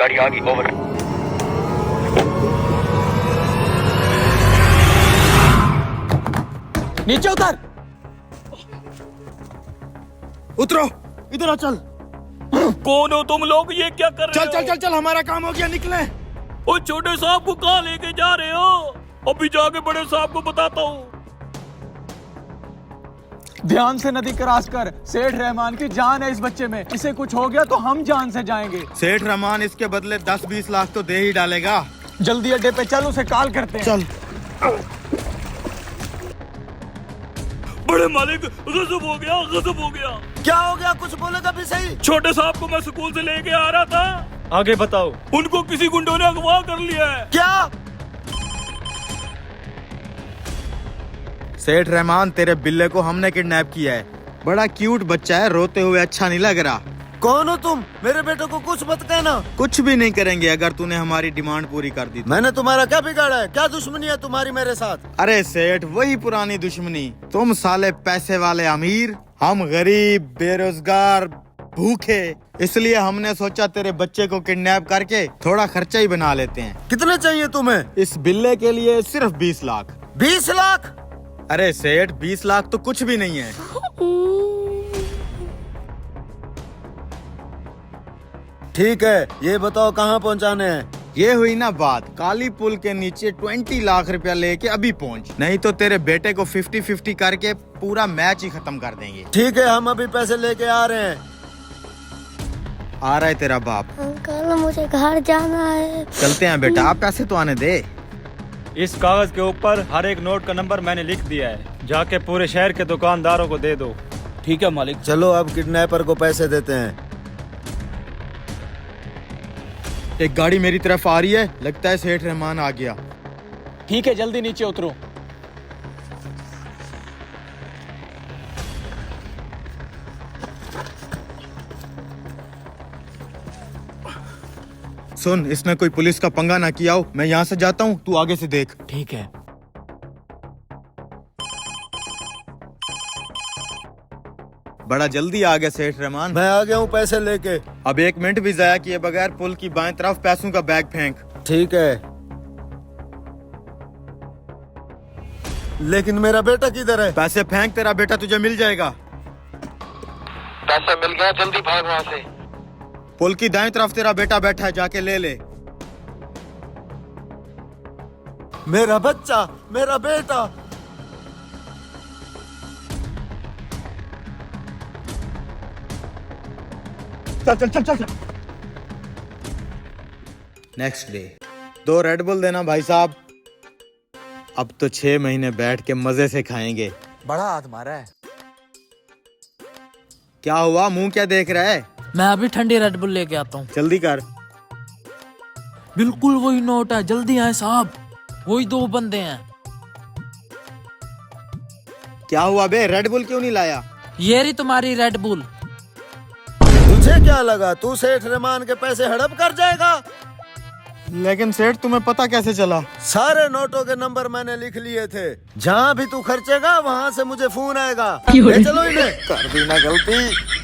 गाड़ी आ गई, ओवर। नीचे उतर। उतरो, इधर आ, चल। कौन हो तुम लोग? ये क्या कर रहे चल हो? चल चल चल, हमारा काम हो गया, निकले। ओ छोटे साहब को कहाँ लेके जा रहे हो? अभी जाके बड़े साहब को बताता हूँ। ध्यान से नदी क्रॉस कर। सेठ रहमान की जान है इस बच्चे में, इसे कुछ हो गया तो हम जान से जाएंगे। सेठ रहमान इसके बदले 10-20 लाख तो दे ही डालेगा। जल्दी अड्डे पे चल, उसे कॉल करते हैं। चल। बड़े मालिक, गजब हो गया, गजब हो गया। क्या हो गया? कुछ बोलेगा भी सही। छोटे साहब को मैं स्कूल से लेके आ रहा था, आगे बताओ। उनको किसी गुंडों ने अगवा कर लिया है। क्या? सेठ रहमान, तेरे बिल्ले को हमने किडनैप किया है। बड़ा क्यूट बच्चा है, रोते हुए अच्छा नहीं लग रहा। कौन हो तुम? मेरे बेटे को कुछ मत कहना। कुछ भी नहीं करेंगे अगर तूने हमारी डिमांड पूरी कर दी तो। मैंने तुम्हारा क्या बिगाड़ा है? क्या दुश्मनी है तुम्हारी मेरे साथ? अरे सेठ, वही पुरानी दुश्मनी। तुम साले पैसे वाले अमीर, हम गरीब बेरोजगार भूखे, इसलिए हमने सोचा तेरे बच्चे को किडनैप करके थोड़ा खर्चा ही बना लेते हैं। कितने चाहिए तुम्हें? इस बिल्ले के लिए सिर्फ 20 लाख। 20 लाख? अरे सेठ, 20 लाख तो कुछ भी नहीं है। ठीक है, ये बताओ कहाँ पहुँचाने हैं? ये हुई ना बात। काली पुल के नीचे 20 लाख रुपया लेके अभी पहुंच, नहीं तो तेरे बेटे को 50-50 करके पूरा मैच ही खत्म कर देंगे। ठीक है, हम अभी पैसे लेके आ रहे हैं। आ रहा है तेरा बाप। अंकल, मुझे घर जाना है। चलते हैं बेटा, आप पैसे तो आने दे। इस कागज के ऊपर हर एक नोट का नंबर मैंने लिख दिया है, जाके पूरे शहर के दुकानदारों को दे दो। ठीक है मालिक। चलो अब किडनैपर को पैसे देते हैं। एक गाड़ी मेरी तरफ आ रही है, लगता है सेठ रहमान आ गया। ठीक है, जल्दी नीचे उतरो। सुन, इसने कोई पुलिस का पंगा ना किया हो। मैं यहाँ से जाता हूँ, तू आगे से देख। ठीक है। बड़ा जल्दी आ गया सेठ रहमान। मैं आ गया हूँ पैसे लेके। अब 1 मिनट भी जाया किए बगैर पुल की बाएं तरफ पैसों का बैग फेंक। ठीक है, लेकिन मेरा बेटा किधर है? पैसे फेंक, तेरा बेटा तुझे मिल जाएगा। पैसा मिल गया, जल्दी भाग वहाँ से। पुल की दाएं तरफ तेरा बेटा बैठा है, जाके ले ले। मेरा बच्चा, मेरा बेटा। चल चल चल चल। Next day. 2 रेड बुल देना भाई साहब। अब तो 6 महीने बैठ के मजे से खाएंगे। बड़ा हाथ मारा है। क्या हुआ, मुंह क्या देख रहा है? मैं अभी ठंडी रेड बुल लेके आता हूँ। जल्दी कर। बिल्कुल वही नोट है, जल्दी आए साहब। वही 2 बंदे हैं। क्या हुआ बे, रेड बुल क्यों नहीं लाया? ये रही तुम्हारी रेड बुल। तुझे क्या लगा तू सेठ रहमान के पैसे हड़प कर जाएगा? लेकिन सेठ, तुम्हें पता कैसे चला? सारे नोटों के नंबर मैंने लिख लिए थे। जहाँ भी तू खर्चेगा वहाँ से मुझे फोन आएगा। ले चलो इन्हें। कर दी ना गलती।